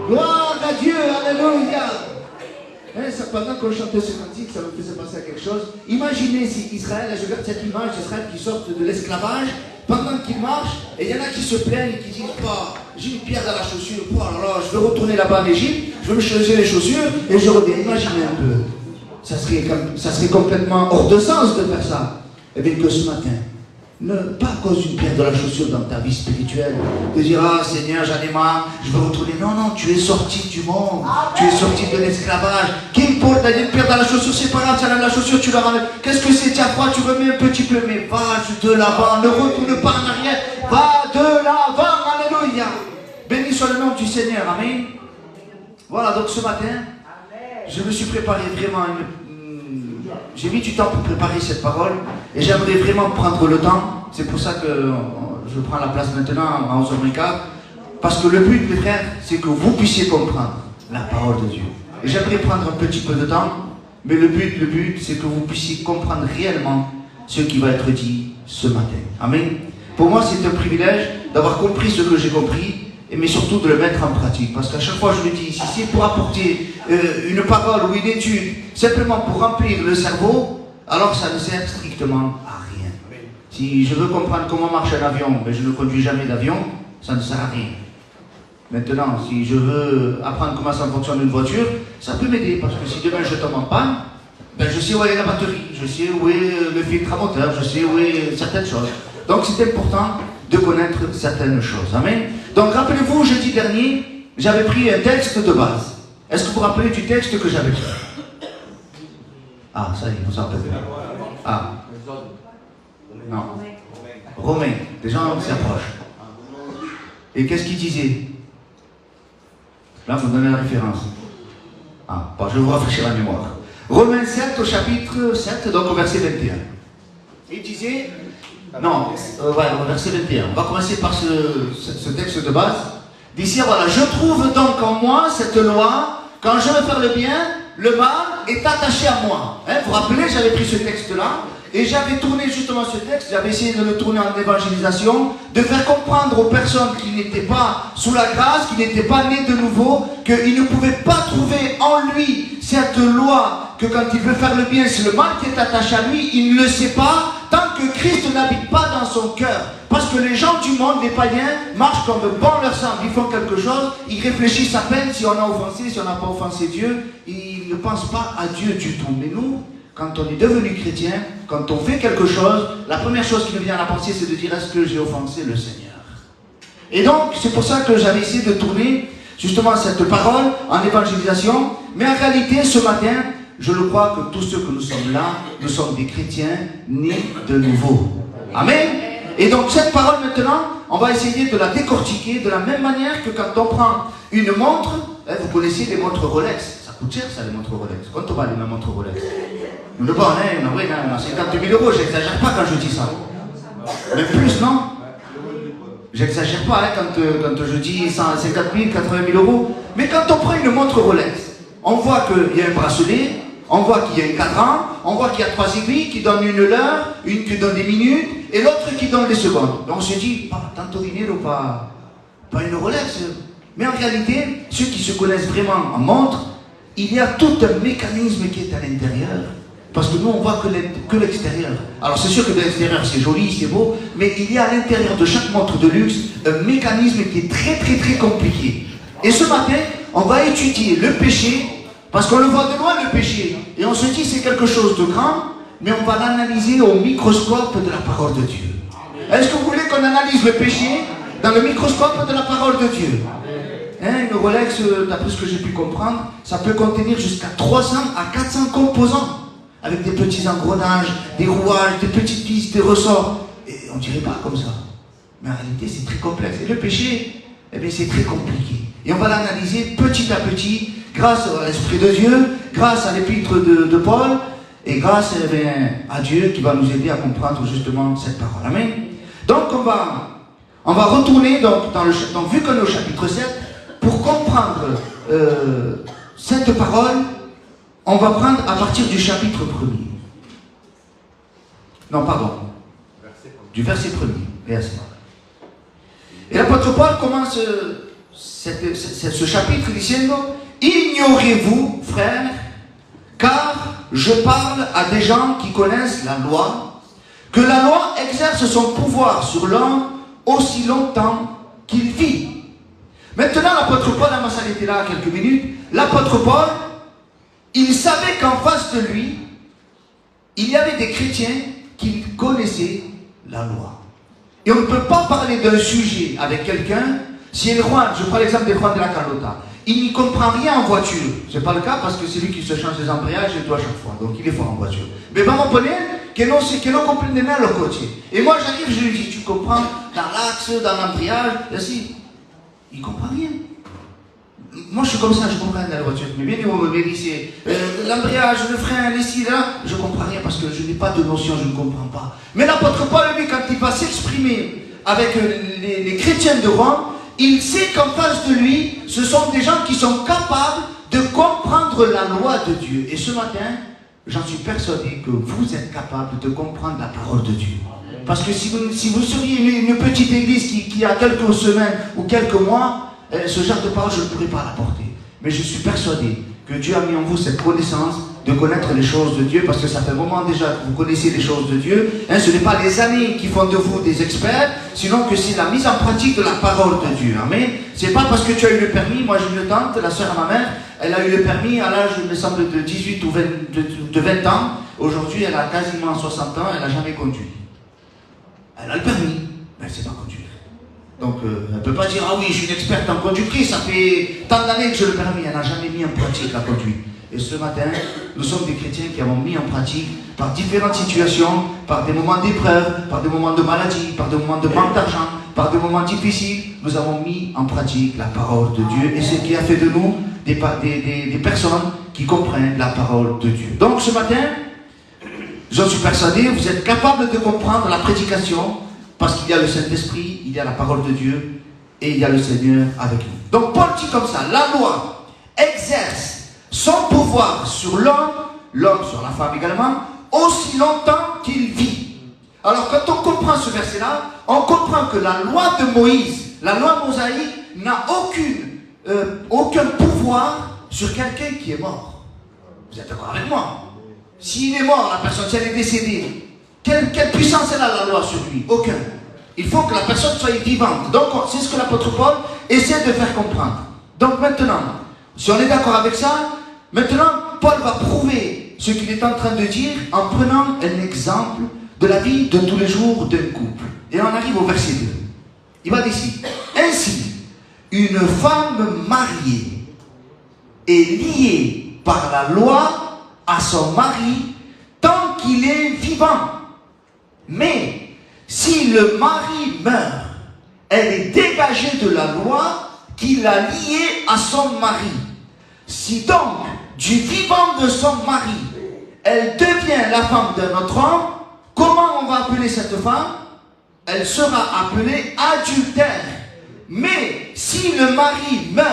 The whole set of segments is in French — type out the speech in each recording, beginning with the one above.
Gloire à Dieu, alléluia. Pendant qu'on chantait ce cantique, ça me faisait penser à quelque chose. Imaginez si Israël, je regarde cette image d'Israël qui sort de l'esclavage, pendant qu'il marche, et il y en a qui se plaignent, qui disent j'ai une pierre dans la chaussure, alors je vais retourner là-bas en Égypte, je vais me changer les chaussures et je reviens. Imaginez un peu. Ça serait complètement hors de sens de faire ça. Eh bien que ce matin, pas à cause d'une pierre dans la chaussure dans ta vie spirituelle, de dire Seigneur, j'en ai marre, je veux retourner. Non, non, tu es sorti du monde, tu es sorti de l'esclavage. Qu'importe, t'as une pierre dans la chaussure, c'est pas grave, tu as la chaussure, tu la ramènes. Qu'est-ce que c'est, tu as froid, tu remets un petit peu, mais va de l'avant, ne retourne pas en arrière, va de l'avant, alléluia. Béni soit le nom du Seigneur, amen. Voilà, donc ce matin, je me suis préparé vraiment j'ai mis du temps pour préparer cette parole et j'aimerais vraiment prendre le temps. C'est pour ça que je prends la place maintenant à 11h15. Parce que le but, mes frères, c'est que vous puissiez comprendre la parole de Dieu. Et j'aimerais prendre un petit peu de temps, mais le but, c'est que vous puissiez comprendre réellement ce qui va être dit ce matin. Amen. Pour moi, c'est un privilège d'avoir compris ce que j'ai compris, mais surtout de le mettre en pratique. Parce qu'à chaque fois, je me dis, si c'est pour apporter une parole ou une étude, simplement pour remplir le cerveau, alors ça ne sert strictement à rien. Si je veux comprendre comment marche un avion, mais je ne conduis jamais d'avion, ça ne sert à rien. Maintenant, si je veux apprendre comment ça fonctionne une voiture, ça peut m'aider, parce que si demain je tombe en panne, je sais où est la batterie, je sais où est le filtre à moteur, je sais où est certaines choses. Donc c'est important de connaître certaines choses. Amen. Donc rappelez-vous, jeudi dernier, j'avais pris un texte de base. Est-ce que vous vous rappelez du texte que j'avais pris? Ah, ça y est, on s'en rappelle. Ah. Non. Romains. Les gens s'approchent. Et qu'est-ce qu'il disait? Là, vous donnez la référence. Ah, bon, je vais vous rafraîchir la mémoire. Romains 7 au chapitre 7, donc au verset 21. Il disait... Non, au verset 21. On va commencer par ce texte de base. D'ici, voilà, je trouve donc en moi cette loi, quand je veux faire le bien, le mal est attaché à moi. Vous vous rappelez, j'avais pris ce texte-là, et j'avais tourné justement ce texte, j'avais essayé de le tourner en évangélisation, de faire comprendre aux personnes qui n'étaient pas sous la grâce, qui n'étaient pas nées de nouveau, qu'ils ne pouvaient pas trouver en lui cette loi, que quand il veut faire le bien, c'est le mal qui est attaché à lui, il ne le sait pas, tant que Christ n'habite pas dans son cœur. Parce que les gens du monde, les païens, marchent comme bon leur semble. Ils font quelque chose, ils réfléchissent à peine si on a offensé, si on n'a pas offensé Dieu. Ils ne pensent pas à Dieu du tout. Mais nous, quand on est devenu chrétien, quand on fait quelque chose, la première chose qui nous vient à la pensée, c'est de dire, est-ce que j'ai offensé le Seigneur? Et donc, c'est pour ça que j'avais essayé de tourner justement cette parole en évangélisation. Mais en réalité, ce matin, je le crois que tous ceux que nous sommes là, nous sommes des chrétiens nés de nouveau. Amen. Et donc cette parole maintenant, on va essayer de la décortiquer de la même manière que quand on prend une montre, vous connaissez les montres Rolex, ça coûte cher ça les montres Rolex. Quand on va aller dans la montre Rolex, nous bon, on a 50 000 euros, j'exagère pas quand je dis ça. Mais plus non? J'exagère pas quand je dis 50 000, 80 000 euros. Mais quand on prend une montre Rolex, on voit qu'il y a un bracelet, on voit qu'il y a un cadran, on voit qu'il y a 3 aiguilles qui donnent une heure, une qui donne des minutes, et l'autre qui donne des secondes. Donc on se dit, pas tanto dinero, pas une Rolex. Mais en réalité, ceux qui se connaissent vraiment en montre, il y a tout un mécanisme qui est à l'intérieur. Parce que nous, on voit que l'extérieur. Alors c'est sûr que de l'extérieur, c'est joli, c'est beau, mais il y a à l'intérieur de chaque montre de luxe un mécanisme qui est très très très compliqué. Et ce matin, on va étudier le péché, parce qu'on le voit de loin le péché, et on se dit c'est quelque chose de grand, mais on va l'analyser au microscope de la parole de Dieu. Est-ce que vous voulez qu'on analyse le péché dans le microscope de la parole de Dieu? Une Rolex, d'après ce que j'ai pu comprendre, ça peut contenir jusqu'à 300 à 400 composants, avec des petits engrenages, des rouages, des petites vis, des ressorts. Et on ne dirait pas comme ça. Mais en réalité, c'est très complexe. Et le péché, eh bien, c'est très compliqué. Et on va l'analyser petit à petit, grâce à l'Esprit de Dieu, grâce à l'épître de Paul, et grâce à Dieu qui va nous aider à comprendre justement cette parole. Amen. Donc on va retourner, donc vu qu'on est au chapitre 7, pour comprendre cette parole, on va prendre à partir du chapitre 1er. Non, pardon. Du verset 1er. Et l'apôtre Paul commence ce chapitre diciendo, ignorez-vous, frères, car je parle à des gens qui connaissent la loi, que la loi exerce son pouvoir sur l'homme aussi longtemps qu'il vit. Maintenant, l'apôtre Paul, on va s'arrêter là quelques minutes. L'apôtre Paul, il savait qu'en face de lui, il y avait des chrétiens qui connaissaient la loi. Et on ne peut pas parler d'un sujet avec quelqu'un, si Juan, je prends l'exemple de Juan de la Carlota, il n'y comprend rien en voiture. Ce n'est pas le cas parce que c'est lui qui se change les embrayages et tout à chaque fois. Donc il est fort en voiture. Mais vamos poner que non comprenne nada le coche. Et moi j'arrive, je lui dis, tu comprends dans l'axe, dans l'embrayage, ainsi. Il ne comprend rien. Moi je suis comme ça, je comprends dans la voiture. Mais bien vous me dites, l'embrayage, le frein, ici, là, je ne comprends rien parce que je n'ai pas de notion, je ne comprends pas. Mais l'apôtre Paul, lui, quand il va s'exprimer avec les chrétiens de Rome, il sait qu'en face de lui, ce sont des gens qui sont capables de comprendre la loi de Dieu. Et ce matin, j'en suis persuadé que vous êtes capables de comprendre la parole de Dieu. Parce que si vous seriez une petite église qui a quelques semaines ou quelques mois, ce genre de parole, je ne pourrais pas l'apporter. Mais je suis persuadé que Dieu a mis en vous cette connaissance de connaître les choses de Dieu, parce que ça fait un moment déjà que vous connaissez les choses de Dieu. Ce n'est pas les années qui font de vous des experts, sinon que c'est la mise en pratique de la parole de Dieu. Amen. C'est pas parce que tu as eu le permis, moi j'ai une tante, la sœur à ma mère, elle a eu le permis à l'âge, il me semble, de 18 ou 20 ans. Aujourd'hui, elle a quasiment 60 ans, elle n'a jamais conduit. Elle a le permis, mais elle ne sait pas conduire. Donc, elle ne peut pas dire, ah oui, je suis une experte en conductrice, ça fait tant d'années que j'ai le permis, elle n'a jamais mis en pratique la conduite. Et ce matin, nous sommes des chrétiens qui avons mis en pratique, par différentes situations, par des moments d'épreuve, par des moments de maladie, par des moments de manque d'argent, par des moments difficiles, nous avons mis en pratique la parole de Dieu. Et c'est ce qui a fait de nous des personnes qui comprennent la parole de Dieu. Donc ce matin, j'en suis persuadé, vous êtes capables de comprendre la prédication, parce qu'il y a le Saint-Esprit, il y a la parole de Dieu, et il y a le Seigneur avec nous. Donc Paul dit comme ça, la loi exerce son pouvoir sur l'homme sur la femme également, aussi longtemps qu'il vit. Alors quand on comprend ce verset-là, on comprend que la loi de Moïse, la loi mosaïque, n'a aucun pouvoir sur quelqu'un qui est mort. Vous êtes d'accord avec moi? S'il est mort, la personne, si elle est décédée, quelle puissance elle a la loi sur lui? Aucun. Il faut que la personne soit vivante. Donc c'est ce que l'apôtre Paul essaie de faire comprendre. Donc maintenant, si on est d'accord avec ça, maintenant Paul va prouver ce qu'il est en train de dire en prenant un exemple de la vie de tous les jours d'un couple. Et on arrive au verset 2. Il va dire ici, ainsi, une femme mariée est liée par la loi à son mari tant qu'il est vivant. Mais si le mari meurt, elle est dégagée de la loi qui l'a liée à son mari. Si donc, du vivant de son mari, elle devient la femme d'un autre homme, comment on va appeler cette femme? Elle sera appelée adultère. Mais si le mari meurt,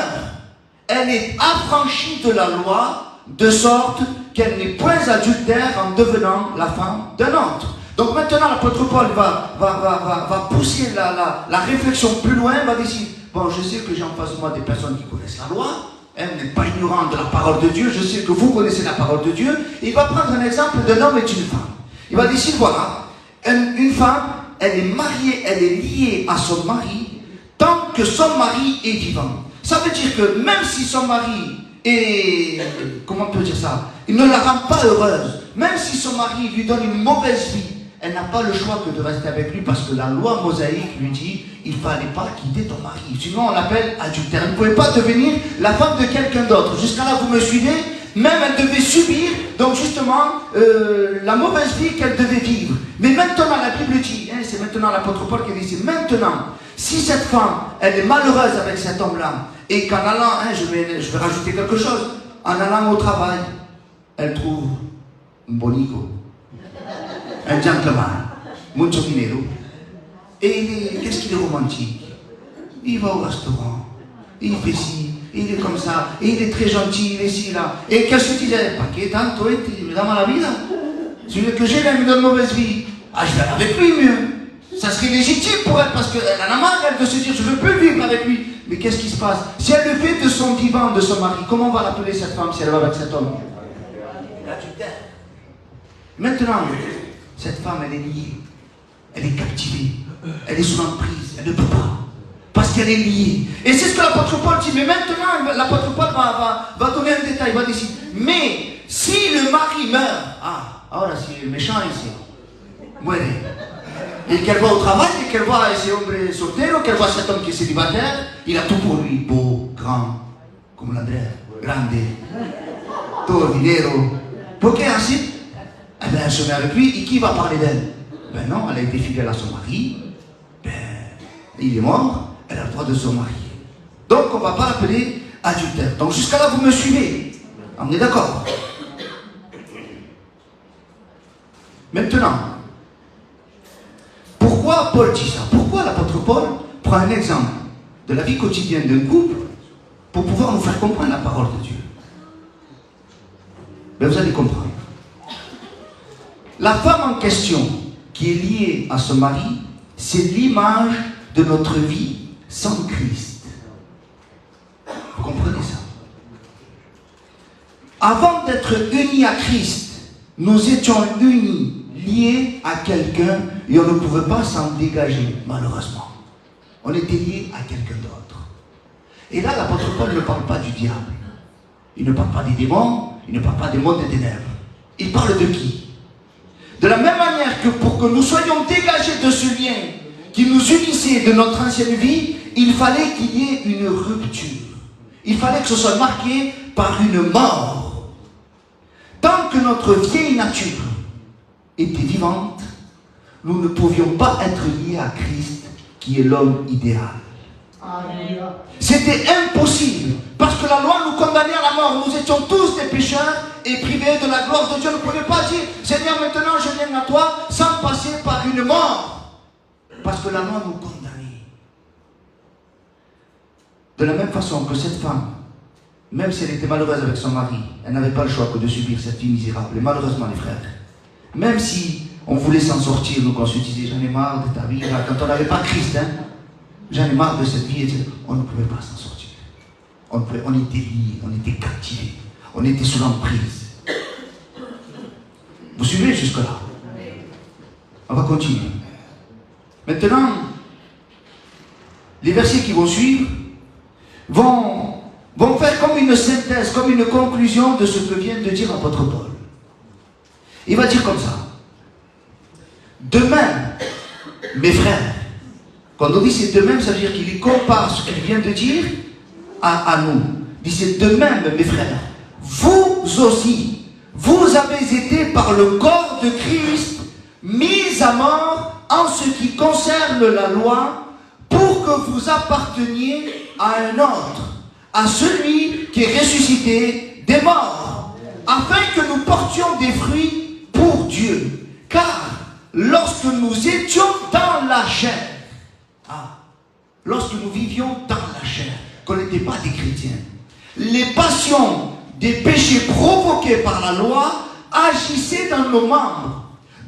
elle est affranchie de la loi, de sorte qu'elle n'est point adultère en devenant la femme d'un autre. Donc maintenant, l'apôtre Paul va pousser la réflexion plus loin, va dire, bon, je sais que j'ai en face de moi des personnes qui connaissent la loi, elle n'est pas ignorante de la parole de Dieu, je sais que vous connaissez la parole de Dieu. Il va prendre un exemple d'un homme et d'une femme. Il va dire, voilà, une femme, elle est mariée, elle est liée à son mari, tant que son mari est vivant. Ça veut dire que même si son mari est, comment on peut dire ça, il ne la rend pas heureuse, même si son mari lui donne une mauvaise vie, elle n'a pas le choix que de rester avec lui parce que la loi mosaïque lui dit il ne fallait pas quitter ton mari. Sinon on l'appelle adultère. Elle ne pouvait pas devenir la femme de quelqu'un d'autre. Jusqu'à là, vous me suivez? Même elle devait subir, donc justement, la mauvaise vie qu'elle devait vivre. Mais maintenant, la Bible dit, c'est maintenant l'apôtre Paul qui dit, maintenant, si cette femme, elle est malheureuse avec cet homme-là, et qu'en allant, je vais rajouter quelque chose, en allant au travail, elle trouve un bonico, un gentleman, mucho dinero, et qu'est-ce qu'il est romantique? Il va au restaurant, il fait ci, il est comme ça, et il est très gentil, il est ici, là. Et qu'est-ce que tu disais? ¿Para qué tanto me da mala vida? Celui que j'ai, là, il me donne mauvaise vie. Ah, je vais aller avec lui mieux. Ça serait légitime pour elle, parce qu'elle en a marre, elle, de se dire, je ne veux plus vivre avec lui. mais qu'est-ce qui se passe? Si elle le fait de son vivant, de son mari, comment on va l'appeler cette femme si elle va avec cet homme? L'adultère. Maintenant, cette femme, elle est liée, elle est captivée, elle est sous l'emprise, elle ne peut pas, parce qu'elle est liée. Et c'est ce que l'apôtre Paul dit, mais maintenant, l'apôtre Paul va donner un détail, il va décider. Mais si le mari meurt, alors c'est méchant ici, muere. Et qu'elle va au travail, et qu'elle voit ese hombre soltero, qu'elle voit cet homme qui est célibataire, il a tout pour lui, beau, grand, comme l'André, grande, todo dinero. Pourquoi ainsi? Eh bien, elle se met avec lui, et qui va parler d'elle? Ben non, elle a été fidèle à son mari, ben, il est mort, elle a le droit de se marier. Donc, on ne va pas l'appeler adultère. Donc, jusqu'à là, vous me suivez? On est d'accord? Maintenant, pourquoi Paul dit ça? Pourquoi l'apôtre Paul prend un exemple de la vie quotidienne d'un couple pour pouvoir nous faire comprendre la parole de Dieu? Ben, vous allez comprendre. La femme en question qui est liée à son mari, c'est l'image de notre vie sans Christ. Vous comprenez ça? Avant d'être unis à Christ, nous étions unis, liés à quelqu'un et on ne pouvait pas s'en dégager, malheureusement. On était liés à quelqu'un d'autre. Et là, l'apôtre Paul ne parle pas du diable. Il ne parle pas des démons, il ne parle pas des mondes des ténèbres. Il parle de qui? De la même manière que pour que nous soyons dégagés de ce lien qui nous unissait de notre ancienne vie, il fallait qu'il y ait une rupture. Il fallait que ce soit marqué par une mort. Tant que notre vieille nature était vivante, nous ne pouvions pas être liés à Christ, qui est l'homme idéal. C'était impossible, parce que la loi nous condamnait à la mort. Nous étions tous des pécheurs et privés de la gloire de Dieu. Nous ne pouvions pas dire, Seigneur, maintenant je viens à toi, sans passer par une mort, parce que la loi nous condamnait. De la même façon que cette femme, même si elle était malheureuse avec son mari, elle n'avait pas le choix que de subir cette vie misérable. Et malheureusement, les frères, même si on voulait s'en sortir, nous, quand on se disait, j'en ai marre de ta vie, là, quand on n'avait pas Christ, j'en ai marre de cette vie, on ne pouvait pas s'en sortir. On était liés, on était captivés, on était sous l'emprise. Vous suivez jusque-là? On va continuer. Maintenant, les versets qui vont suivre vont faire comme une synthèse, comme une conclusion de ce que vient de dire l'apôtre Paul. Il va dire comme ça. De même, mes frères, quand on dit c'est de même, ça veut dire qu'il compare ce qu'il vient de dire à nous. Il dit c'est de même, mes frères, vous aussi, vous avez été par le corps de Christ mis à mort en ce qui concerne la loi, pour que vous apparteniez à un autre, à celui qui est ressuscité des morts, afin que nous portions des fruits pour Dieu. Car lorsque nous étions dans la chair, lorsque nous vivions dans la chair, qu'on n'était pas des chrétiens, les passions des péchés provoqués par la loi agissaient dans nos membres,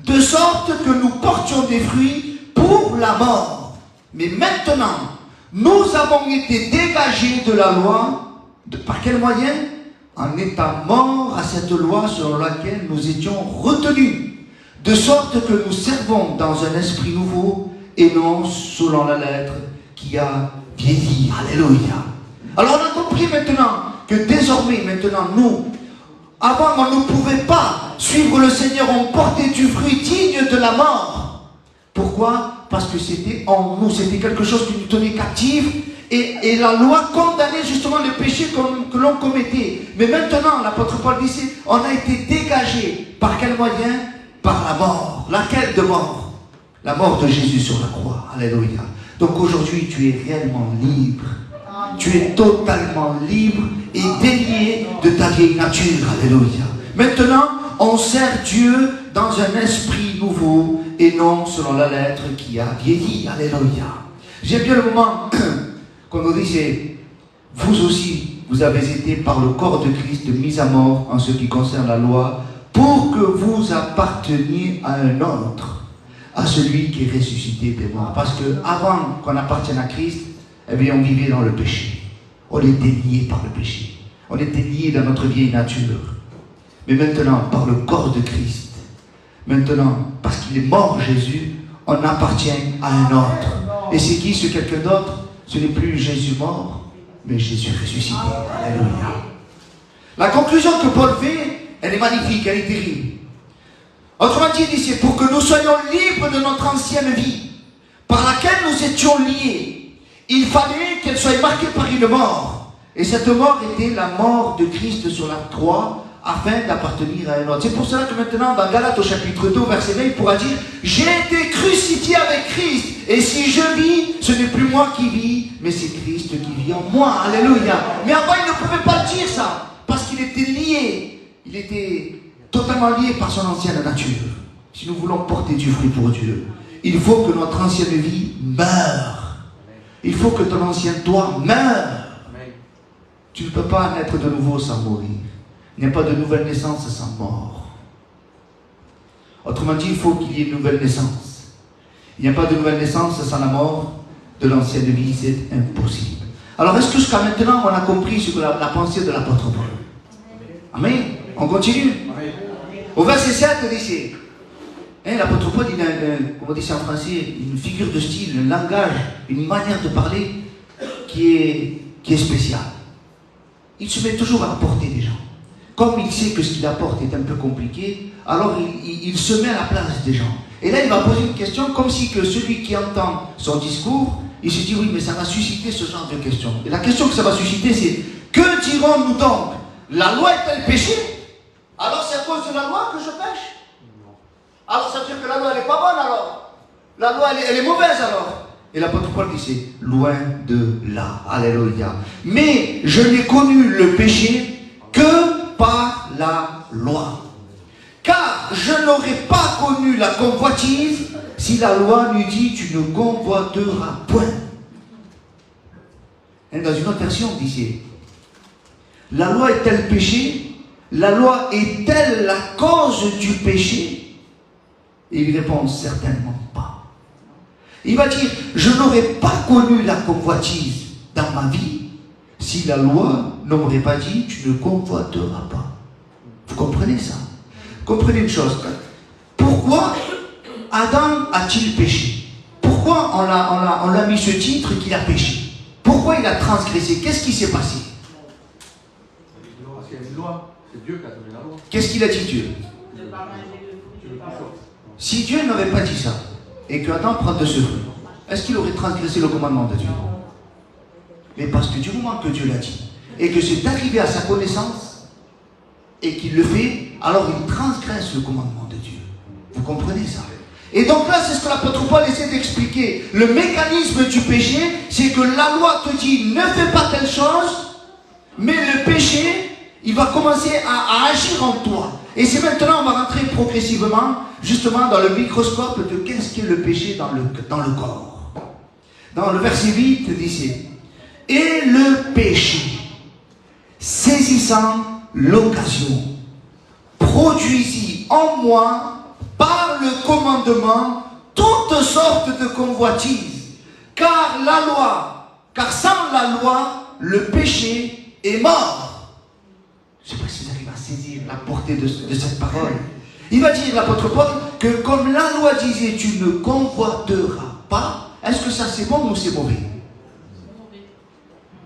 de sorte que nous portions des fruits pour la mort. Mais maintenant, nous avons été dégagés de la loi, par quel moyen? En étant morts à cette loi selon laquelle nous étions retenus, de sorte que nous servons dans un esprit nouveau et non selon la lettre qui a vieilli. Alléluia. Alors on a compris maintenant que désormais, maintenant nous, avant on ne pouvait pas suivre le Seigneur, on portait du fruit digne de la mort. Pourquoi? Parce que c'était en nous, c'était quelque chose qui nous tenait captifs et la loi condamnait justement le péché que l'on commettait. Mais maintenant, l'apôtre Paul disait, on a été dégagé. Par quel moyen? Par la mort. Laquelle de mort? La mort de Jésus sur la croix. Alléluia. Donc aujourd'hui, tu es réellement libre. Tu es totalement libre et délié de ta vieille nature. Alléluia. Maintenant, on sert Dieu dans un esprit nouveau et non selon la lettre qui a vieilli. Alléluia. J'aime bien le moment qu'on nous disait, vous aussi, vous avez été par le corps de Christ mis à mort en ce qui concerne la loi, pour que vous apparteniez à un autre, à celui qui est ressuscité des morts. Parce que avant qu'on appartienne à Christ, eh bien, on vivait dans le péché. On était liés par le péché. On était liés dans notre vieille nature. Mais maintenant, par le corps de Christ, maintenant, parce qu'il est mort, Jésus, on appartient à un autre. Et c'est qui ce quelqu'un d'autre? Ce n'est plus Jésus mort, mais Jésus ressuscité. Alléluia. La conclusion que Paul fait, elle est magnifique, elle est terrible. Autrement dit, il dit, c'est pour que nous soyons libres de notre ancienne vie, par laquelle nous étions liés. Il fallait qu'elle soit marquée par une mort. Et cette mort était la mort de Christ sur la croix, afin d'appartenir à un autre. C'est pour cela que maintenant, dans Galates au chapitre 2, verset 20, il pourra dire, j'ai été crucifié avec Christ, et si je vis, ce n'est plus moi qui vis, mais c'est Christ qui vit en moi. Alléluia. Mais avant, il ne pouvait pas dire ça, parce qu'il était lié. Il était totalement lié par son ancienne nature. Si nous voulons porter du fruit pour Dieu, il faut que notre ancienne vie meure. Il faut que ton ancien toi meure. Tu ne peux pas naître de nouveau sans mourir. Il n'y a pas de nouvelle naissance sans mort. Autrement dit, il faut qu'il y ait une nouvelle naissance. Il n'y a pas de nouvelle naissance sans la mort de l'ancienne vie, c'est impossible. Alors, est-ce que jusqu'à maintenant, on a compris ce que la pensée de l'apôtre Paul? Amen. On continue. Au verset 7, il dit, l'apôtre Paul, il a, comment on dit ça en français, une figure de style, un langage, une manière de parler qui est spéciale. Il se met toujours à la portée des gens. Comme il sait que ce qu'il apporte est un peu compliqué, alors il se met à la place des gens. Et là, il va poser une question comme si que celui qui entend son discours, il se dit, oui, mais ça va susciter ce genre de questions. Et la question que ça va susciter, c'est, que dirons-nous donc? La loi est-elle péché? Alors c'est à cause de la loi que je pêche? Alors ça veut dire que la loi, elle n'est pas bonne alors? La loi, elle est mauvaise alors? Et l'apôtre Paul dit, c'est loin de là. Alléluia. Mais je n'ai connu le péché que par la loi. Car je n'aurais pas connu la convoitise si la loi n'eût dit, tu ne convoiteras point. Et dans une autre version, on disait, la loi est-elle péché? La loi est-elle la cause du péché? Et il répond, certainement pas. Il va dire, je n'aurais pas connu la convoitise dans ma vie si la loi ne m'aurait pas dit, tu ne convoiteras pas. Vous comprenez ça? Comprenez une chose. Pourquoi Adam a-t-il péché? Pourquoi on l'a mis ce titre qu'il a péché? Pourquoi il a transgressé? Qu'est-ce qui s'est passé? Parce qu'il y a une loi. C'est Dieu qui a donné la loi. Qu'est-ce qu'il a dit Dieu? Si Dieu n'avait pas dit ça, et que Adam prend de ce fruit, est-ce qu'il aurait transgressé le commandement de Dieu? Mais parce que du moment que Dieu l'a dit, et que c'est arrivé à sa connaissance, et qu'il le fait, alors il transgresse le commandement de Dieu. Vous comprenez ça? Et donc là, c'est ce que l'apôtre Paul essaie d'expliquer. Le mécanisme du péché, c'est que la loi te dit, ne fais pas telle chose, mais le péché, il va commencer à agir en toi. Et c'est maintenant, on va rentrer progressivement, justement, dans le microscope de qu'est-ce qu'est le péché dans le corps. Dans le verset 8, il dit, et le péché, saisissant l'occasion, produisit en moi, par le commandement, toutes sortes de convoitises. Car sans la loi, le péché est mort. Je ne sais pas si vous arrivez à saisir la portée de cette parole. Il va dire, l'apôtre Paul, que comme la loi disait, tu ne convoiteras pas, est-ce que ça c'est bon ou c'est mauvais?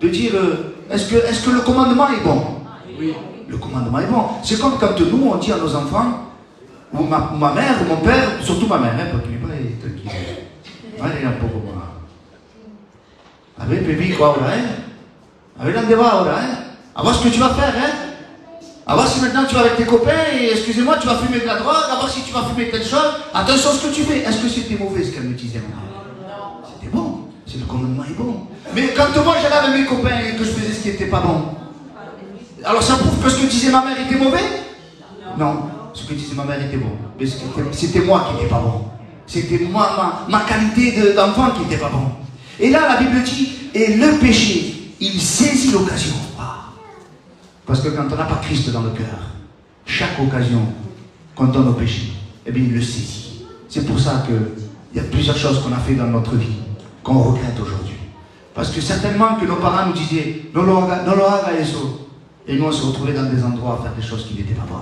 De dire, est-ce que le commandement est bon? Oui. Le commandement est bon. C'est comme quand nous, on dit à nos enfants, ou ma mère, ou mon père, surtout ma mère, parce qu'il n'est pas tranquille. Allez, un peu comme moi. Avec bébé, quoi, avec l'endroit, à voir ce que tu vas faire, à voir si maintenant tu vas avec tes copains et, excusez-moi, tu vas fumer de la drogue, à voir si tu vas fumer telle chose. Attention à ce que tu fais. Est-ce que c'était mauvais ce qu'elle me disait, maman? C'était bon. C'est le commandement est bon. Mais quand moi j'allais avec mes copains et que je faisais ce qui n'était pas bon, alors ça prouve que ce que disait ma mère était mauvais? Non. Ce que disait ma mère était bon. Mais c'était moi qui n'étais pas bon. C'était ma qualité d'enfant qui n'était pas bon. Et là, la Bible dit, et le péché, il saisit l'occasion. Parce que quand on n'a pas Christ dans le cœur, chaque occasion qu'on donne au péché, eh bien, il le saisit. C'est pour ça qu'il y a plusieurs choses qu'on a fait dans notre vie, qu'on regrette aujourd'hui. Parce que certainement que nos parents nous disaient « Non lo haga eso ». Et nous on se retrouvait dans des endroits à faire des choses qui n'étaient pas bonnes.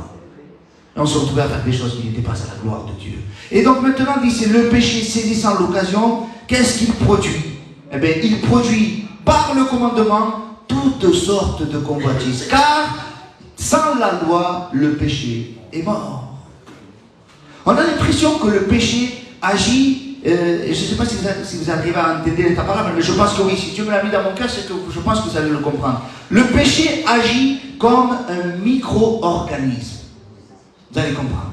Et on se retrouvait à faire des choses qui n'étaient pas à la gloire de Dieu. Et donc maintenant, dit c'est le péché saisissant l'occasion, qu'est-ce qu'il produit? Eh bien, il produit par le commandement toutes sortes de convoitises. Car sans la loi, le péché est mort. On a l'impression que le péché agit, je ne sais pas si vous arrivez à entendre ta parole, mais je pense que oui, si Dieu me l'a mis dans mon cœur, c'est que je pense que vous allez le comprendre. Le péché agit comme un micro-organisme. Vous allez comprendre.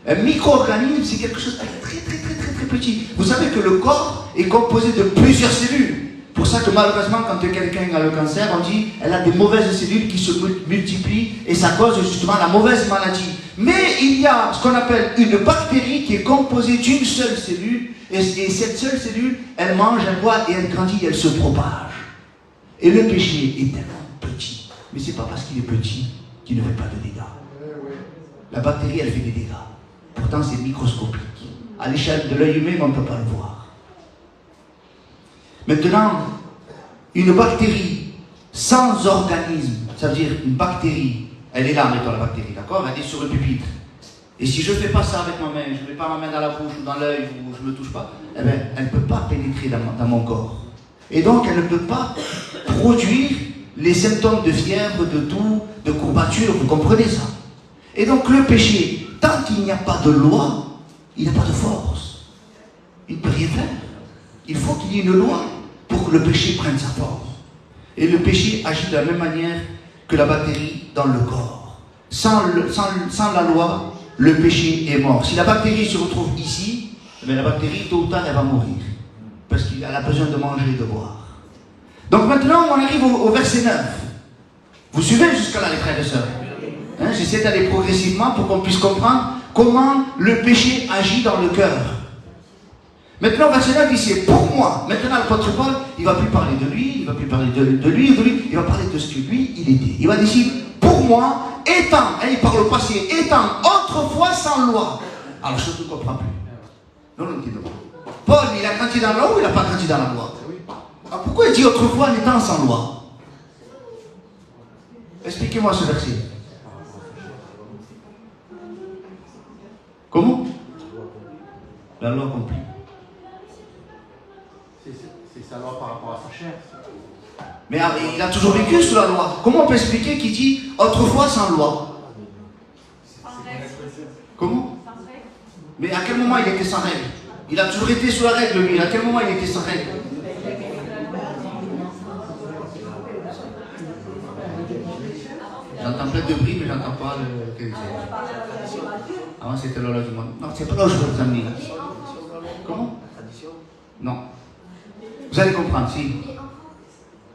Un micro-organisme, c'est quelque chose de très petit. Vous savez que le corps est composé de plusieurs cellules. Pour ça que malheureusement, quand quelqu'un a le cancer, on dit qu'elle a des mauvaises cellules qui se multiplient et ça cause justement la mauvaise maladie. Mais il y a ce qu'on appelle une bactérie qui est composée d'une seule cellule et cette seule cellule, elle mange, elle boit et elle grandit et elle se propage. Et le péché est tellement petit. Mais ce n'est pas parce qu'il est petit qu'il ne fait pas de dégâts. La bactérie, elle fait des dégâts. Pourtant, c'est microscopique. À l'échelle de l'œil humain, on ne peut pas le voir. Maintenant, une bactérie sans organisme, ça veut dire une bactérie, elle est là, mettons la bactérie, d'accord? Elle est sur le pupitre. Et si je ne fais pas ça avec ma main, je ne mets pas ma main dans la bouche ou dans l'œil ou je ne me touche pas, eh bien, elle ne peut pas pénétrer dans mon corps. Et donc, elle ne peut pas produire les symptômes de fièvre, de toux, de courbature, vous comprenez ça? Et donc, le péché, tant qu'il n'y a pas de loi, il n'y a pas de force. Il ne peut rien faire. Il faut qu'il y ait une loi pour que le péché prenne sa force. Et le péché agit de la même manière que la bactérie dans le corps. Sans la loi, le péché est mort. Si la bactérie se retrouve ici, la bactérie, tôt ou tard, elle va mourir. Parce qu'elle a besoin de manger et de boire. Donc maintenant, on arrive au verset 9. Vous suivez jusqu'à là, les frères et sœurs? J'essaie d'aller progressivement pour qu'on puisse comprendre comment le péché agit dans le cœur. Maintenant, verset 9 dit, c'est pour moi. Maintenant, l'apôtre Paul, il ne va plus parler de lui, il ne va plus parler de lui, il va parler de ce que lui, il était. Il va dire, pour moi, étant, il parle au passé, étant autrefois sans loi. Alors, je ne comprends plus. Non, non, non. Paul, il a grandi dans la loi ou il n'a pas grandi dans la loi? Alors, pourquoi il dit autrefois en étant sans loi? Expliquez-moi ce verset. Comment? La loi accomplie. C'est sa loi par rapport à sa chair. Mais il a toujours vécu sous la loi. Comment on peut expliquer qu'il dit autrefois sans loi? Comment? Mais à quel moment il était sans règle? Il a toujours été sous la règle, lui. À quel moment il était sans règle? J'entends plein de bruit, mais j'entends pas le... Avant c'était l'horloge du monde. Non, c'est pas là où je veux vous amener. Comment? Non. Vous allez comprendre, si.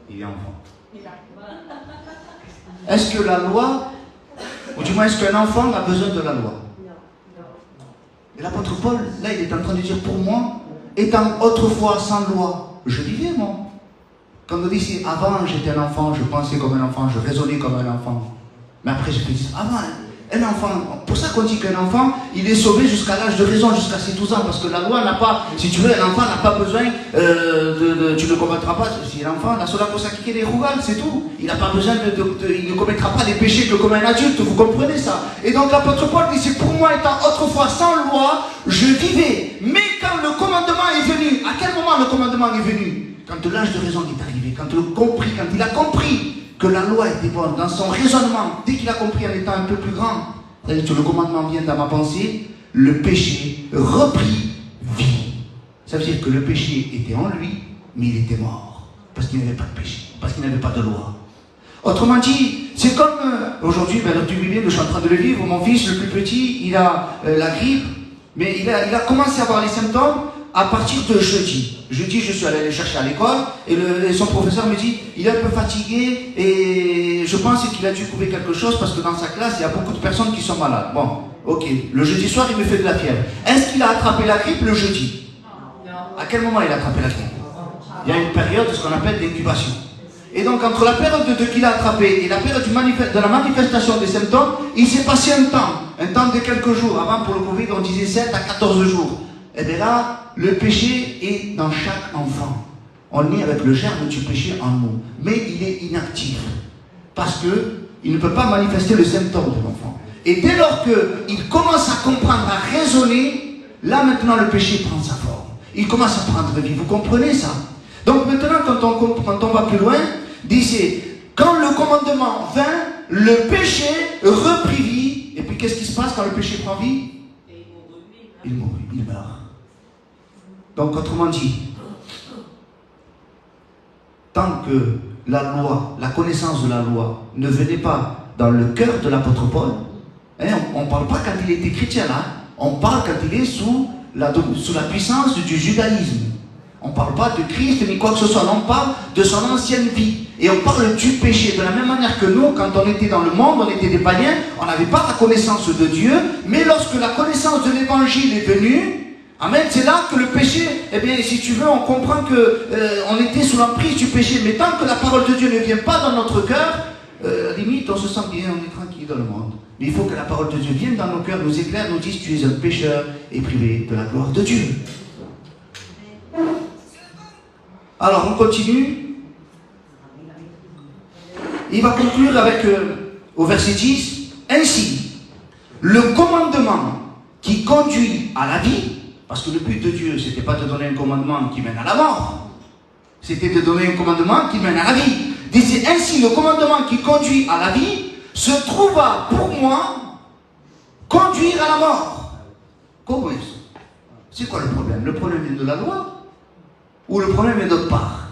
Il est enfant. Est-ce que la loi, ou du moins est-ce qu'un enfant a besoin de la loi? Et l'apôtre Paul, là, il est en train de dire, pour moi, étant autrefois sans loi, je vivais, moi. Quand on dit ici, avant j'étais un enfant, je pensais comme un enfant, je raisonnais comme un enfant. Mais après, je me dis, avant, un enfant, pour ça qu'on dit qu'un enfant, il est sauvé jusqu'à l'âge de raison, jusqu'à ses 12 ans, parce que la loi n'a pas, si tu veux, un enfant n'a pas besoin tu ne commettras pas, si l'enfant, la sola cosa qui est rugal, c'est tout. Il n'a pas besoin il ne commettra pas les péchés que comme un adulte, vous comprenez ça. Et donc l'apôtre Paul dit, c'est pour moi, étant autrefois sans loi, je vivais. Mais quand le commandement est venu, à quel moment le commandement est venu? Quand l'âge de raison est arrivé, quand il a compris que la loi était bonne, dans son raisonnement, dès qu'il a compris en étant un peu plus grand, c'est-à-dire que le commandement vient dans ma pensée, le péché reprit vie. Ça veut dire que le péché était en lui, mais il était mort, parce qu'il n'avait pas de péché, parce qu'il n'avait pas de loi. Autrement dit, c'est comme aujourd'hui, du Bible, je suis en train de le vivre, mon fils le plus petit, il a la grippe, mais il a commencé à avoir les symptômes à partir de jeudi. Jeudi, je suis allé le chercher à l'école et son professeur me dit, il est un peu fatigué et je pense qu'il a dû trouver quelque chose parce que dans sa classe, il y a beaucoup de personnes qui sont malades. Bon, ok. Le jeudi soir, il me fait de la fièvre. Est-ce qu'il a attrapé la grippe le jeudi? À quel moment il a attrapé la grippe? Il y a une période de ce qu'on appelle d'incubation. Et donc, entre la période qu'il a attrapé et la période de la manifestation des symptômes, il s'est passé un temps de quelques jours. Avant, pour le Covid, on disait 7 à 14 jours. Et bien là, le péché est dans chaque enfant. on est avec le germe du péché en nous. Mais il est inactif. Parce qu'il ne peut pas manifester le symptôme de l'enfant. Et dès lors qu'il commence à comprendre, à raisonner, là maintenant le péché prend sa forme. Il commence à prendre vie. Vous comprenez ça? Donc maintenant, quand on va plus loin, disait, quand le commandement vint, le péché reprit vie. Et puis qu'est-ce qui se passe quand le péché prend vie? Il mourut, il meurt. Donc autrement dit, tant que la loi, la connaissance de la loi ne venait pas dans le cœur de l'apôtre Paul, hein, on ne parle pas quand il était chrétien, hein, on parle quand il est sous la puissance du judaïsme. On ne parle pas de Christ ni quoi que ce soit, on parle de son ancienne vie. Et on parle du péché. De la même manière que nous, quand on était dans le monde, on était des païens, on n'avait pas la connaissance de Dieu, mais lorsque la connaissance de l'évangile est venue, amen, c'est là que le péché, eh bien, si tu veux, on comprend qu'on était sous l'emprise du péché. Mais tant que la parole de Dieu ne vient pas dans notre cœur, limite, on se sent bien, on est tranquille dans le monde. Mais il faut que la parole de Dieu vienne dans nos cœurs, nous éclaire, nous dise, tu es un pécheur et privé de la gloire de Dieu. Alors, on continue. Il va conclure avec, au verset 10, ainsi, le commandement qui conduit à la vie, parce que le but de Dieu, ce n'était pas de donner un commandement qui mène à la mort, c'était de donner un commandement qui mène à la vie. Disait ainsi, le commandement qui conduit à la vie se trouva pour moi conduire à la mort. Comment est-ce? C'est quoi le problème? Le problème vient de la loi ou le problème vient d'autre part?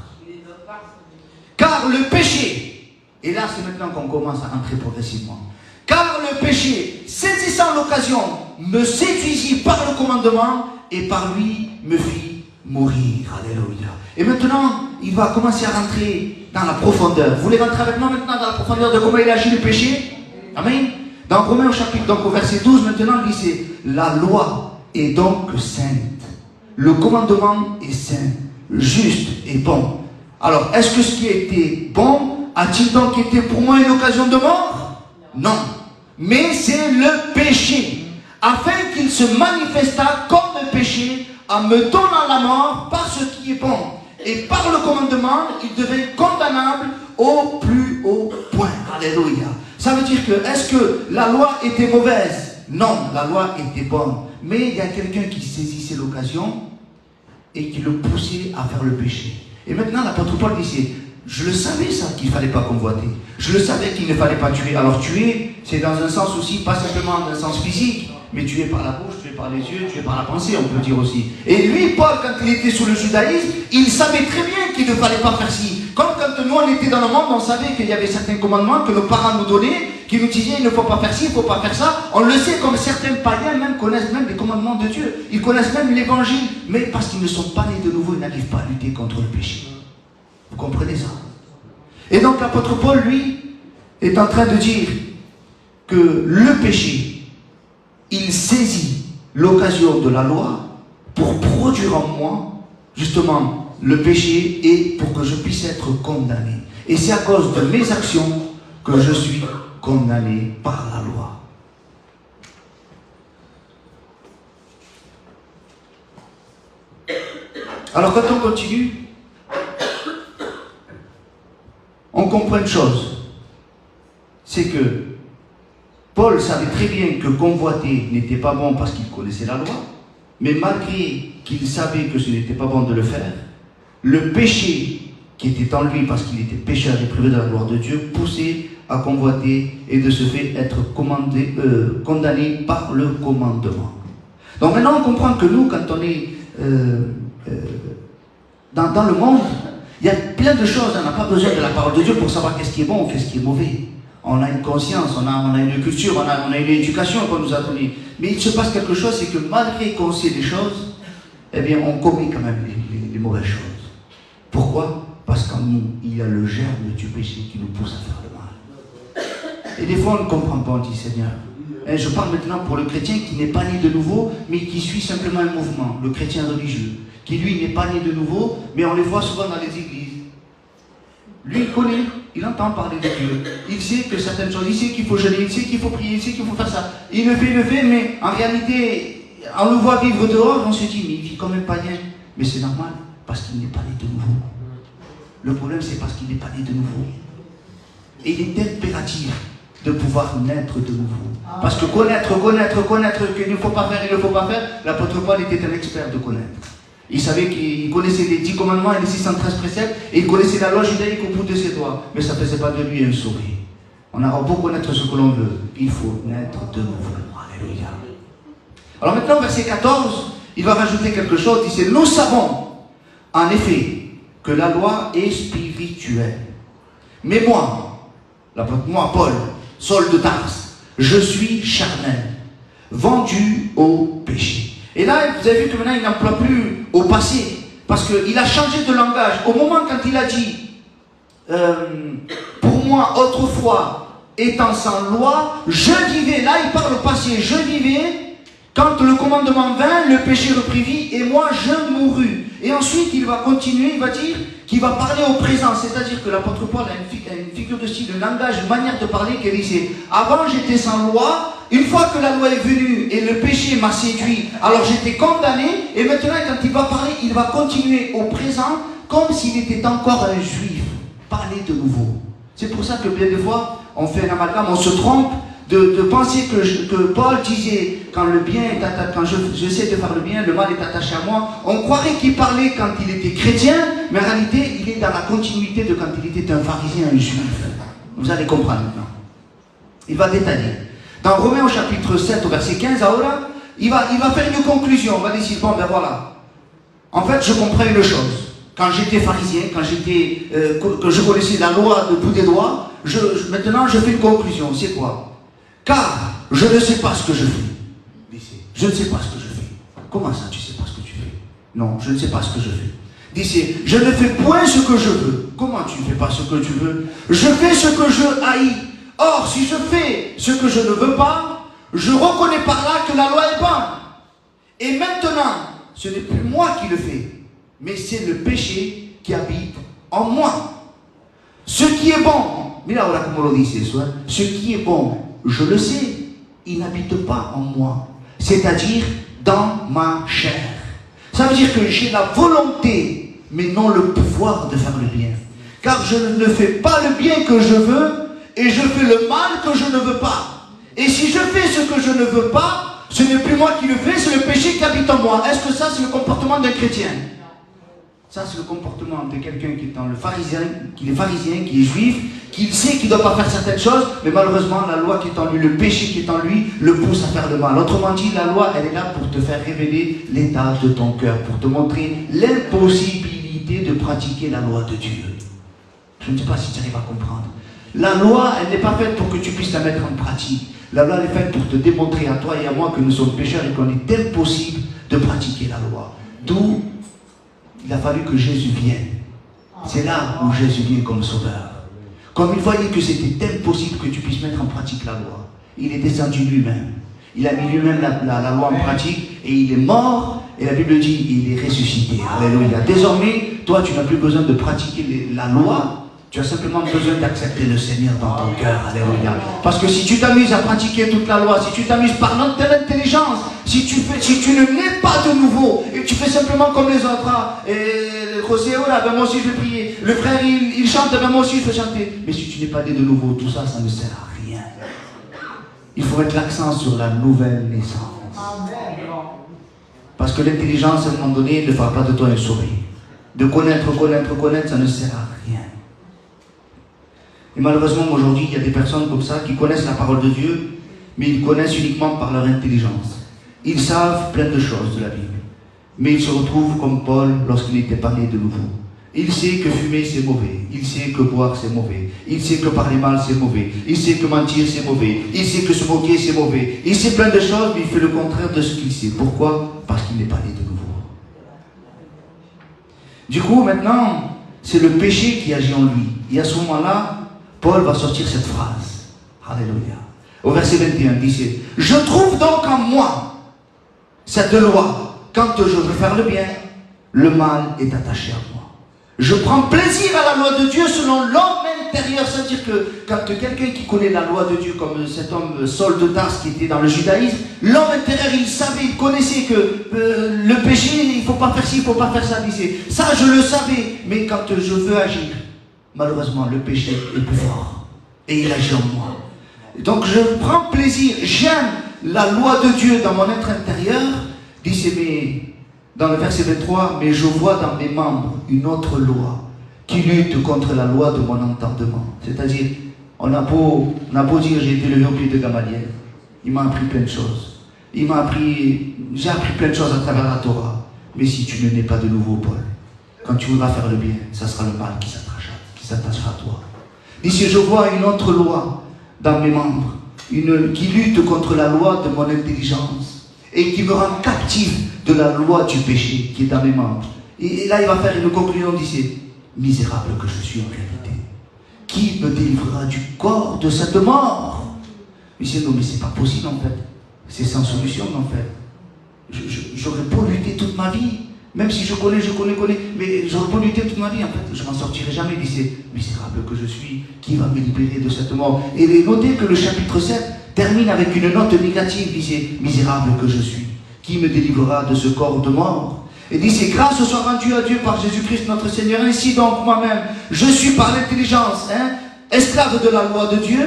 Car le péché, et là c'est maintenant qu'on commence à entrer progressivement, car le péché, saisissant l'occasion, me séduisit par le commandement et par lui me fit mourir. Alléluia. Et maintenant, il va commencer à rentrer dans la profondeur. Vous voulez rentrer avec moi maintenant dans la profondeur de comment il agit le péché? Amen. Dans Romains au chapitre, donc au verset 12, maintenant, il dit, la loi est donc sainte. Le commandement est saint, juste et bon. Alors, est-ce que ce qui a été bon a-t-il donc été pour moi une occasion de mort? Non. Mais c'est le péché, afin qu'il se manifestât comme le péché, en me donnant la mort par ce qui est bon. Et par le commandement, il devient condamnable au plus haut point. Alléluia. Ça veut dire que, est-ce que la loi était mauvaise? Non, la loi était bonne. Mais il y a quelqu'un qui saisissait l'occasion et qui le poussait à faire le péché. Et maintenant, l'apôtre Paul disait, je le savais ça, qu'il ne fallait pas convoiter. Je le savais qu'il ne fallait pas tuer. Alors tuer, c'est dans un sens aussi, pas simplement dans un sens physique, mais tuer par la bouche, tuer par les yeux, tuer par la pensée, on peut dire aussi. Et lui, Paul, quand il était sous le judaïsme, il savait très bien qu'il ne fallait pas faire ci. Comme quand nous, on était dans le monde, on savait qu'il y avait certains commandements que nos parents nous donnaient, qui nous disaient, il ne faut pas faire ci, il ne faut pas faire ça. On le sait, comme certains païens même connaissent même les commandements de Dieu. Ils connaissent même l'évangile. Mais parce qu'ils ne sont pas nés de nouveau, ils n'arrivent pas à lutter contre le péché. Vous comprenez ça? Et donc l'apôtre Paul, lui, est en train de dire que le péché, il saisit l'occasion de la loi pour produire en moi, justement, le péché et pour que je puisse être condamné. Et c'est à cause de mes actions que je suis condamné par la loi. Alors quand on continue, on comprend une chose, c'est que Paul savait très bien que convoiter n'était pas bon parce qu'il connaissait la loi, mais malgré qu'il savait que ce n'était pas bon de le faire, le péché qui était en lui parce qu'il était pécheur et privé de la gloire de Dieu poussait à convoiter et de ce fait être condamné par le commandement. Donc maintenant on comprend que nous, quand on est dans le monde, il y a plein de choses, on n'a pas besoin de la parole de Dieu pour savoir qu'est-ce qui est bon ou qu'est-ce qui est mauvais. On a une conscience, on a une culture, on a une éducation qu'on nous a donnée. Mais il se passe quelque chose, c'est que malgré qu'on sait des choses, eh bien on commet quand même les mauvaises choses. Pourquoi? Parce qu'en nous, il y a le germe du péché qui nous pousse à faire le mal. Et des fois on ne comprend pas, on dit Seigneur. Et je parle maintenant pour le chrétien qui n'est pas né de nouveau, mais qui suit simplement un mouvement, le chrétien religieux, qui lui n'est pas né de nouveau, mais on les voit souvent dans les églises. Lui, il connaît, il entend parler de Dieu. Il sait que certaines choses, il sait qu'il faut jeûner, il sait qu'il faut prier, il sait qu'il faut faire ça. Il le fait, mais en réalité, on le voit vivre dehors, on se dit, mais il vit comme un païen. Mais c'est normal, parce qu'il n'est pas né de nouveau. Le problème, c'est parce qu'il n'est pas né de nouveau. Et il est impératif de pouvoir naître de nouveau. Parce que connaître qu'il ne faut pas faire, l'apôtre Paul était un expert de connaître. Il savait qu'il connaissait les 10 commandements et les 613 préceptes, et il connaissait la loi judaïque au bout de ses doigts. Mais ça ne faisait pas de lui un sauvé. On aura beau connaître ce que l'on veut, il faut naître de nouveau. Alléluia. Alors maintenant, au verset 14, il va rajouter quelque chose. Il dit, nous savons, en effet, que la loi est spirituelle. Mais moi, Paul, Saul de Tarse, je suis charnel, vendu au péché. Et là, vous avez vu que maintenant, il n'emploie plus au passé, parce qu'il a changé de langage. Au moment quand il a dit, pour moi, autrefois, étant sans loi, je vivais, là il parle au passé, je vivais, quand le commandement vint, le péché reprit vie, et moi je mourus. Et ensuite il va continuer, il va dire qu'il va parler au présent, c'est-à-dire que l'apôtre Paul a une figure de style, un langage, une manière de parler qui disait, avant j'étais sans loi, une fois que la loi est venue et le péché m'a séduit, alors j'étais condamné, et maintenant quand il va parler, il va continuer au présent, comme s'il était encore un juif, parler de nouveau. C'est pour ça que bien des fois, on fait un amalgame, on se trompe de penser que Paul disait quand le bien est attaché, quand j'essaie de faire le bien, le mal est attaché à moi. On croirait qu'il parlait quand il était chrétien, mais en réalité, il est dans la continuité de quand il était un pharisien, un juif. Vous allez comprendre maintenant. Il va détailler. Dans Romains au chapitre 7, au verset 15, ahora, il va faire une conclusion. On va dire, bon, ben voilà. En fait, je comprends une chose. Quand j'étais pharisien, quand que je connaissais la loi de bout des doigts, maintenant je fais une conclusion. C'est quoi? Car je ne sais pas ce que je fais. Je ne sais pas ce que je fais. Comment ça, tu ne sais pas ce que tu fais? Non, je ne sais pas ce que je fais. D'ici, je ne fais point ce que je veux. Comment tu ne fais pas ce que tu veux? Je fais ce que je haïs. Or, si je fais ce que je ne veux pas, je reconnais par là que la loi est bonne. Et maintenant, ce n'est plus moi qui le fais, mais c'est le péché qui habite en moi. Ce qui est bon, mira ahora como lo dice eso, ce qui est bon, je le sais, il n'habite pas en moi, c'est-à-dire dans ma chair. Ça veut dire que j'ai la volonté, mais non le pouvoir de faire le bien. Car je ne fais pas le bien que je veux, et je fais le mal que je ne veux pas. Et si je fais ce que je ne veux pas, ce n'est plus moi qui le fais, c'est le péché qui habite en moi. Est-ce que ça, c'est le comportement d'un chrétien? Ça, c'est le comportement de quelqu'un qui est dans le pharisien, qui est juif, qui sait qu'il ne doit pas faire certaines choses, mais malheureusement, la loi qui est en lui, le péché qui est en lui, le pousse à faire le mal. Autrement dit, la loi, elle est là pour te faire révéler l'état de ton cœur, pour te montrer l'impossibilité de pratiquer la loi de Dieu. Je ne sais pas si tu arrives à comprendre. La loi, elle n'est pas faite pour que tu puisses la mettre en pratique. La loi, elle est faite pour te démontrer à toi et à moi que nous sommes pécheurs et qu'on est impossible de pratiquer la loi. D'où il a fallu que Jésus vienne. C'est là où Jésus vient comme sauveur. Comme il voyait que c'était impossible que tu puisses mettre en pratique la loi, il est descendu lui-même. Il a mis lui-même la loi en pratique et il est mort. Et la Bible dit il est ressuscité. Alléluia. Désormais, toi, tu n'as plus besoin de pratiquer la loi. Tu as simplement besoin d'accepter le Seigneur dans ton cœur. Alléluia. Parce que si tu t'amuses à pratiquer toute la loi, si tu t'amuses par l'intelligence, si tu ne nais pas de nouveau, et tu fais simplement comme les autres, et José, ben moi aussi je vais prier, le frère il chante, ben moi aussi je vais chanter. Mais si tu n'es pas né de nouveau, tout ça, ça ne sert à rien. Il faut mettre l'accent sur la nouvelle naissance. Parce que l'intelligence, à un moment donné, ne fera pas de toi un sauvé. De connaître, ça ne sert à rien. Et malheureusement, aujourd'hui, il y a des personnes comme ça qui connaissent la parole de Dieu, mais ils connaissent uniquement par leur intelligence. Ils savent plein de choses de la Bible, mais ils se retrouvent comme Paul lorsqu'il était parlé de nouveau. Il sait que fumer c'est mauvais, il sait que boire c'est mauvais, il sait que parler mal c'est mauvais, il sait que mentir c'est mauvais, il sait que se moquer c'est mauvais, il sait plein de choses, mais il fait le contraire de ce qu'il sait. Pourquoi? Parce qu'il n'est pas né de nouveau. Du coup, maintenant, c'est le péché qui agit en lui. Et à ce moment-là, Paul va sortir cette phrase. Alléluia. Au verset 21, il dit, je trouve donc en moi cette loi. Quand je veux faire le bien, le mal est attaché à moi. Je prends plaisir à la loi de Dieu selon l'homme intérieur. C'est-à-dire que quand quelqu'un qui connaît la loi de Dieu, comme cet homme Saul de Tarse qui était dans le judaïsme, l'homme intérieur, il savait, il connaissait que le péché, il ne faut pas faire ci, il ne faut pas faire ça. Ça, je le savais. Mais quand je veux agir, malheureusement, le péché est plus fort. Et il agit en moi. Donc je prends plaisir, j'aime la loi de Dieu dans mon être intérieur. Dit dans le verset 23, mais je vois dans mes membres une autre loi qui lutte contre la loi de mon entendement. C'est-à-dire, on a beau dire j'ai été élevé au pied de Gamaliel, il m'a appris plein de choses. J'ai appris plein de choses à travers la Torah. Mais si tu ne nais pas de nouveau, Paul, quand tu voudras faire le bien, ça sera le mal qui s'attachera à toi. Ici, je vois une autre loi dans mes membres, qui lutte contre la loi de mon intelligence et qui me rend captif de la loi du péché qui est dans mes membres. Et là, il va faire une conclusion d'ici. Misérable que je suis en réalité. Qui me délivrera du corps de cette mort? Il dit non, mais c'est pas possible en fait. C'est sans solution en fait. J'aurais beau lutter toute ma vie. Même si je connais, mais j'aurais beau lutter toute ma vie en fait. Je m'en sortirai jamais. Il dit misérable que je suis. Qui va me libérer de cette mort? Et notez que le chapitre 7 termine avec une note négative. Il dit misérable que je suis. Qui me délivrera de ce corps de mort? Et dit, c'est grâce soit rendue à Dieu par Jésus-Christ notre Seigneur. Ainsi donc moi-même, je suis par l'intelligence, esclave de la loi de Dieu,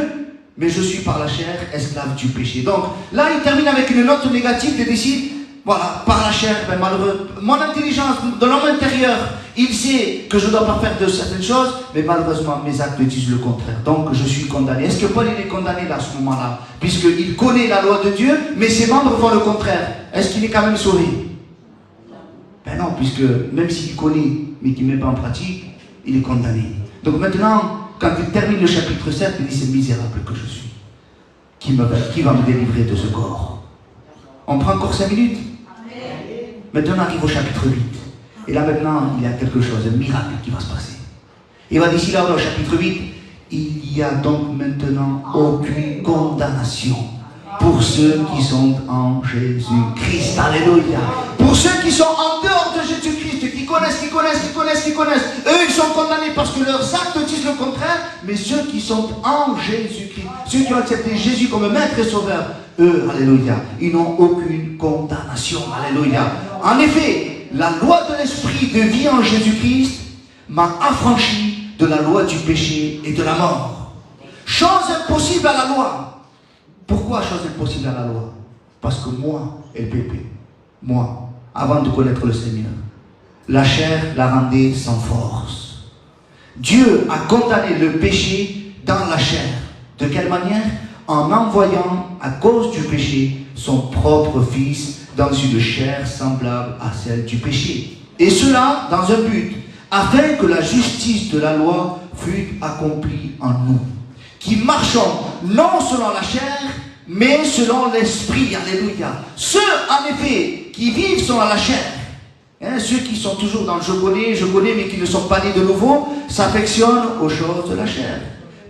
mais je suis par la chair, esclave du péché. Donc là, il termine avec une note négative et décide, voilà, par la chair, ben, malheureux. Mon intelligence, de l'homme intérieur, il sait que je ne dois pas faire de certaines choses, mais malheureusement, mes actes disent le contraire. Donc je suis condamné. Est-ce que Paul il est condamné à ce moment-là? Puisqu'il connaît la loi de Dieu, mais ses membres font le contraire. Est-ce qu'il est quand même sauvé? Ben non, puisque même s'il connaît, mais qu'il ne met pas en pratique, il est condamné. Donc maintenant, quand il termine le chapitre 7, il dit, c'est misérable que je suis. Qui va me délivrer de ce corps? On prend encore 5 minutes. Maintenant, on arrive au chapitre 8. Et là maintenant, il y a quelque chose, un miracle qui va se passer. Il va d'ici là, au chapitre 8, il n'y a donc maintenant aucune condamnation pour ceux qui sont en Jésus-Christ. Alléluia. Pour ceux qui sont en dehors de Jésus-Christ, qui connaissent. Eux, ils sont condamnés parce que leurs actes disent le contraire. Mais ceux qui sont en Jésus-Christ, ceux qui ont accepté Jésus comme maître et sauveur, eux, alléluia, ils n'ont aucune condamnation. Alléluia. En effet, la loi de l'esprit de vie en Jésus-Christ m'a affranchi de la loi du péché et de la mort. Chose impossible à la loi. Pourquoi chose impossible à la loi? Parce que moi, LPP, moi, avant de connaître le Seigneur, la chair la rendait sans force. Dieu a condamné le péché dans la chair. De quelle manière? En envoyant, à cause du péché, son propre Fils dans une chair semblable à celle du péché. Et cela dans un but, afin que la justice de la loi fût accomplie en nous, qui marchons non selon la chair, mais selon l'esprit. Alléluia. Ceux, en effet, qui vivent selon la chair, ceux qui sont toujours dans je connais, mais qui ne sont pas nés de nouveau, s'affectionnent aux choses de la chair.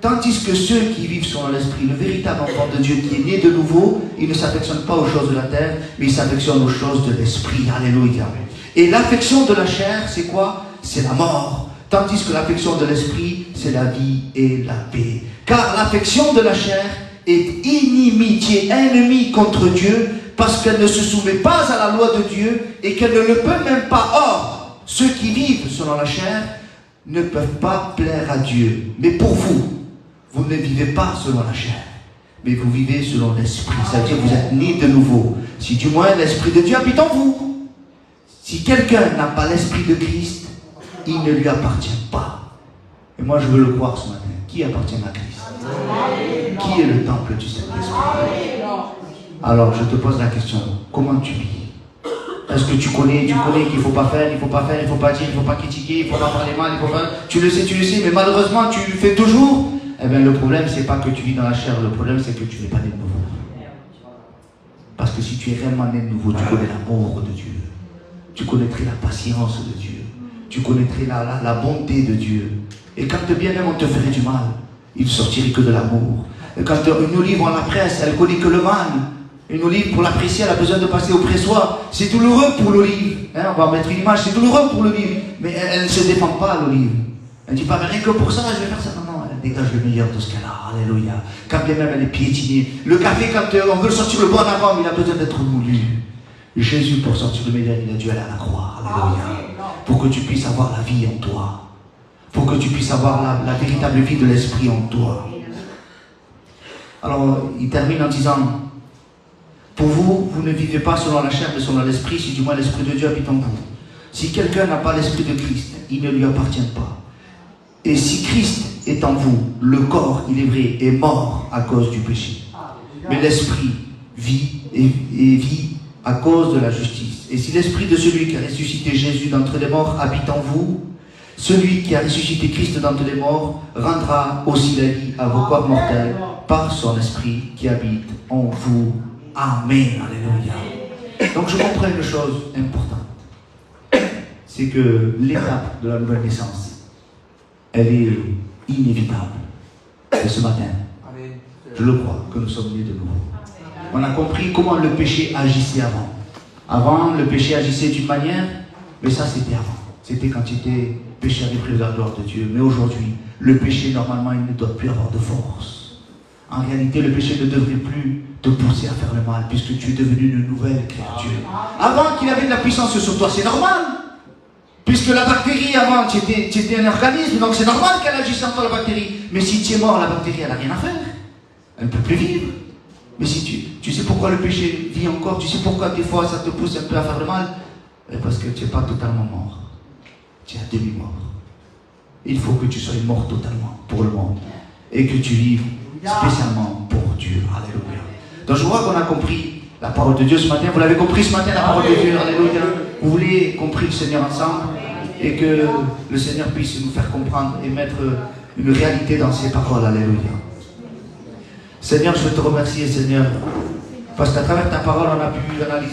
Tandis que ceux qui vivent selon l'esprit, le véritable enfant de Dieu qui est né de nouveau, il ne s'affectionne pas aux choses de la terre, mais il s'affectionne aux choses de l'esprit. Alléluia. Et l'affection de la chair, c'est quoi? C'est la mort. Tandis que l'affection de l'esprit, c'est la vie et la paix. Car l'affection de la chair est inimitié, ennemie contre Dieu, parce qu'elle ne se soumet pas à la loi de Dieu et qu'elle ne le peut même pas. Or, ceux qui vivent selon la chair ne peuvent pas plaire à Dieu. Mais pour vous, vous ne vivez pas selon la chair, mais vous vivez selon l'esprit. C'est-à-dire que vous êtes nés de nouveau. Si du moins l'esprit de Dieu habite en vous. Si quelqu'un n'a pas l'esprit de Christ, il ne lui appartient pas. Et moi je veux le croire ce matin. Qui appartient à Christ? Qui est le temple du Saint-Esprit? Alors je te pose la question, comment tu vis? Est-ce que tu connais qu'il ne faut pas faire, il ne faut pas dire, il ne faut pas critiquer, il ne faut pas parler mal, il faut pas... Tu le sais, mais malheureusement tu le fais toujours. Eh bien le problème c'est pas que tu vis dans la chair, le problème c'est que tu n'es pas né de nouveau. Parce que si tu es réellement né de nouveau, tu connais l'amour de Dieu. Tu connaîtrais la patience de Dieu. Tu connaîtrais la bonté de Dieu. Et quand bien même on te ferait du mal, il ne sortirait que de l'amour. Et quand une olive on la presse, elle ne connaît que le mal. Une olive, pour l'apprécier, elle a besoin de passer au pressoir. C'est douloureux pour l'olive. On va mettre une image, c'est douloureux pour l'olive. Mais elle ne se défend pas, l'olive. Elle ne dit pas, mais rien que pour ça, je vais faire ça. Non, non, elle dégage le meilleur de ce qu'elle a. Alléluia. Quand bien même elle est piétinée. Le café, quand on veut sortir le bon avant, il a besoin d'être moulu. Jésus, pour sortir le meilleur, il a dû aller à la croix. Alléluia. Pour que tu puisses avoir la vie en toi. Pour que tu puisses avoir la véritable vie de l'esprit en toi. Alors, il termine en disant, pour vous, vous ne vivez pas selon la chair, mais selon l'esprit, si du moins l'esprit de Dieu habite en vous. Si quelqu'un n'a pas l'esprit de Christ, il ne lui appartient pas. Et si Christ est en vous, le corps, il est vrai, est mort à cause du péché. Mais l'esprit vit et vit à cause de la justice. Et si l'esprit de celui qui a ressuscité Jésus d'entre les morts habite en vous, celui qui a ressuscité Christ d'entre les morts rendra aussi la vie à vos corps mortels par son esprit qui habite en vous. Amen. Alléluia. Donc je comprends une chose importante. C'est que l'étape de la nouvelle naissance, elle est inévitable. Et ce matin, je le crois, que nous sommes nés de nouveau. On a compris comment le péché agissait avant. Avant, le péché agissait d'une manière, mais ça c'était avant. C'était quand tu étais péché avec la gloire de Dieu. Mais aujourd'hui, le péché, normalement, il ne doit plus avoir de force. En réalité, le péché ne devrait plus te pousser à faire le mal, puisque tu es devenu une nouvelle créature. Avant qu'il avait de la puissance sur toi, c'est normal. Puisque la bactérie, avant, tu étais un organisme, donc c'est normal qu'elle agisse en toi, la bactérie. Mais si tu es mort, la bactérie, elle n'a rien à faire. Elle ne peut plus vivre. Mais si tu sais pourquoi le péché vit encore, tu sais pourquoi des fois ça te pousse un peu à faire le mal, parce que tu n'es pas totalement mort. Tu es à demi-mort. Il faut que tu sois mort totalement pour le monde. Et que tu vives spécialement pour Dieu. Alléluia. Donc je vois qu'on a compris la parole de Dieu ce matin. Vous l'avez compris ce matin, la parole de Dieu. Alléluia. Vous voulez compris le Seigneur ensemble et que le Seigneur puisse nous faire comprendre et mettre une réalité dans ses paroles. Alléluia. Seigneur, je veux te remercier, Seigneur, parce qu'à travers ta parole, on a pu analyser.